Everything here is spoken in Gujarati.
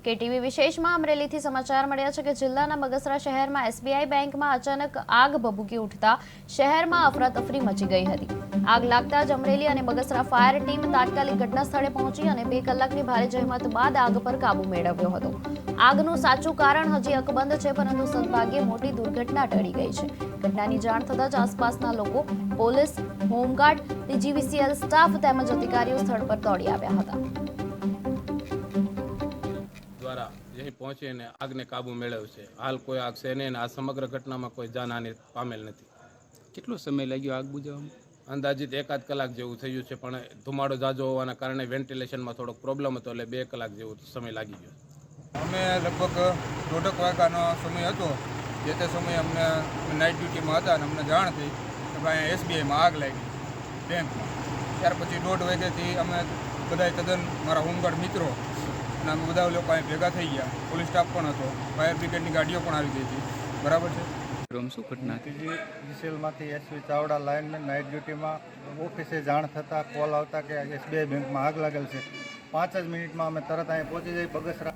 કેટીવી વિશેષમાં અમરેલીથી સમાચાર મળ્યા છે કે જિલ્લાના બગસરા શહેરમાં એસબીઆઈ બેંકમાં અચાનક આગ ભભૂકી ઉઠતા શહેરમાં અફરાતફરી મચી ગઈ હતી। આગ લાગતા જ અમરેલી અને બગસરા ફાયર ટીમ તાત્કાલિક ઘટના સ્થળે પહોંચી અને 2 કલાકની ભારે જહેમત બાદ આગ પર કાબુ મેળવ્યો હતો। આગનું સાચું કારણ હજી અકબંધ છે, પરંતુ સદભાગ્યે મોટી દુર્ઘટના ટળી ગઈ છે। ઘટનાની જાણ થતાં જ આસપાસના લોકો, પોલીસ, હોમગાર્ડ, જીવીસીએલ સ્ટાફ તેમજ અધિકારીઓ સ્થળ પર દોડી આવ્યા હતા। દ્વારા અહીં પહોંચીને આગને કાબુ મેળવ્યો છે। હાલ કોઈ આગ છે નહીં અને આ સમગ્ર ઘટનામાં કોઈ જાનહાનિ પામેલ નથી। કેટલો સમય લાગ્યો આગ બુઝાવવામાં? અંદાજિત 1 કલાક જેવું થયું છે, પણ ધુમાડો ઝાઝો હોવાના કારણે વેન્ટિલેશનમાં થોડોક પ્રોબ્લેમ હતો, એટલે 2 કલાક જેવું સમય લાગી ગયો। અમે લગભગ 1.5 વાગ્યાનો સમય હતો, જે તે સમયે અમને નાઇટ ડ્યુટીમાં હતા અને અમને જાણ થઈ કે ભાઈ એસબીઆઈમાં આગ લાગી બેંકમાં। ત્યાર પછી 1.5 વાગ્યાથી અમે બધા તદ્દન મારા હોમગાર્ડ મિત્રો અને અમે બધા લોકો અહીં ભેગા થઈ ગયા। પોલીસ સ્ટાફ પણ હતો, ફાયર બ્રિગેડની ગાડીઓ પણ આવી ગઈ હતી। બરાબર છે। શું ઘટના જીસીએલમાંથી એસવી ચાવડા લાઇનમેન નાઇટ ડ્યુટીમાં ઓફિસે જાણ થતાં કોલ આવતા કે એસબીઆઈ બેંકમાં આગ લાગેલ છે। 5 જ મિનિટમાં અમે તરત અહીં પહોંચી જઈ બગસરા